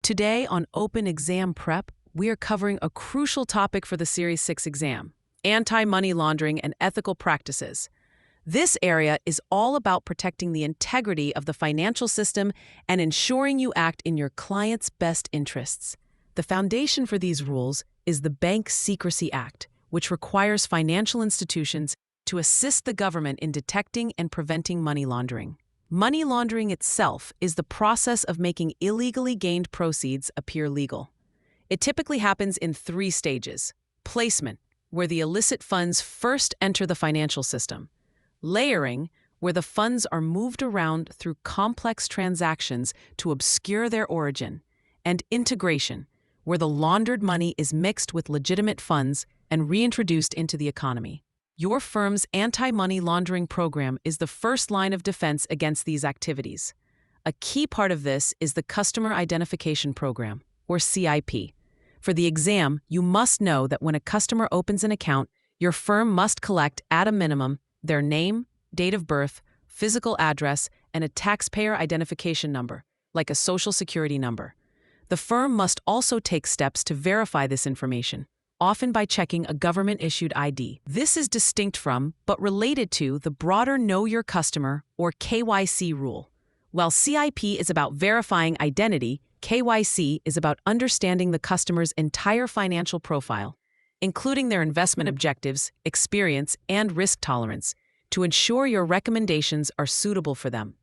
Today on Open Exam Prep, we are covering a crucial topic for the Series 6 exam: anti-money laundering and ethical practices. This area is all about protecting the integrity of the financial system and ensuring you act in your client's best interests. The foundation for these rules is the Bank Secrecy Act, which requires financial institutions to assist the government in detecting and preventing money laundering. Money laundering itself is the process of making illegally gained proceeds appear legal. It typically happens in 3 stages: placement, where the illicit funds first enter the financial system; layering, where the funds are moved around through complex transactions to obscure their origin; and integration, where the laundered money is mixed with legitimate funds and reintroduced into the economy. Your firm's anti-money laundering program is the first line of defense against these activities. A key part of this is the Customer Identification Program, or CIP. For the exam, you must know that when a customer opens an account, your firm must collect, at a minimum, their name, date of birth, physical address, and a taxpayer identification number, like a Social Security number. The firm must also take steps to verify this information, often by checking a government-issued ID. This is distinct from, but related to, the broader Know Your Customer, or KYC rule. While CIP is about verifying identity, KYC is about understanding the customer's entire financial profile, including their investment objectives, experience, and risk tolerance, to ensure your recommendations are suitable for them.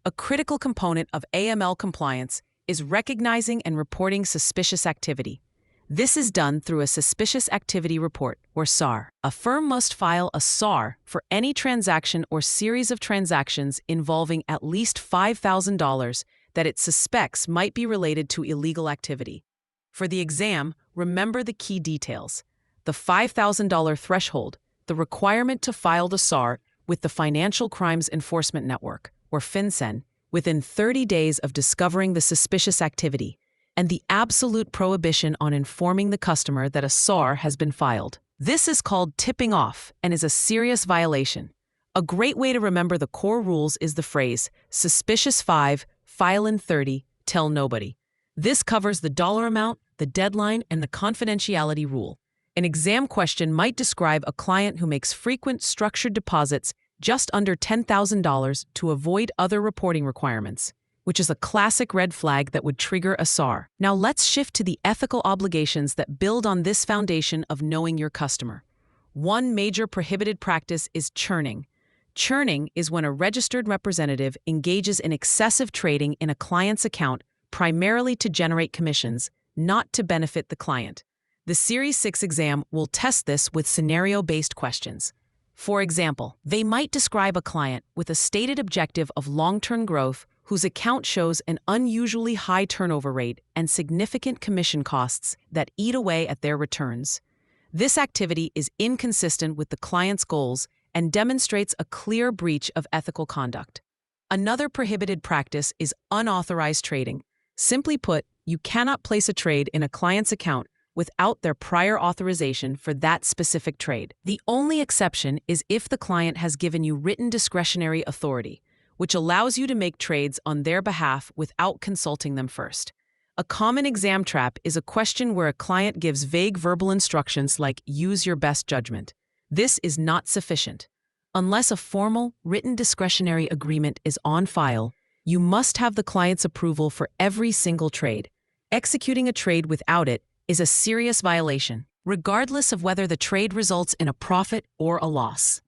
A critical component of AML compliance is recognizing and reporting suspicious activity. This is done through a Suspicious Activity Report, or SAR. A firm must file a SAR for any transaction or series of transactions involving at least $5,000 that it suspects might be related to illegal activity. For the exam, remember the key details: the $5,000 threshold, the requirement to file the SAR with the Financial Crimes Enforcement Network, or FinCEN, within 30 days of discovering the suspicious activity, and the absolute prohibition on informing the customer that a SAR has been filed. This is called tipping off and is a serious violation. A great way to remember the core rules is the phrase, "Suspicious 5, file in 30, tell nobody." This covers the dollar amount, the deadline, and the confidentiality rule. An exam question might describe a client who makes frequent structured deposits just under $10,000 to avoid other reporting requirements, which is a classic red flag that would trigger a SAR. Now let's shift to the ethical obligations that build on this foundation of knowing your customer. One major prohibited practice is churning. Churning is when a registered representative engages in excessive trading in a client's account primarily to generate commissions, not to benefit the client. The Series 6 exam will test this with scenario-based questions. For example, they might describe a client with a stated objective of long-term growth whose account shows an unusually high turnover rate and significant commission costs that eat away at their returns. This activity is inconsistent with the client's goals and demonstrates a clear breach of ethical conduct. Another prohibited practice is unauthorized trading. Simply put, you cannot place a trade in a client's account without their prior authorization for that specific trade. The only exception is if the client has given you written discretionary authority, which allows you to make trades on their behalf without consulting them first. A common exam trap is a question where a client gives vague verbal instructions like "use your best judgment." This is not sufficient. Unless a formal, written discretionary agreement is on file, you must have the client's approval for every single trade. Executing a trade without it is a serious violation, regardless of whether the trade results in a profit or a loss.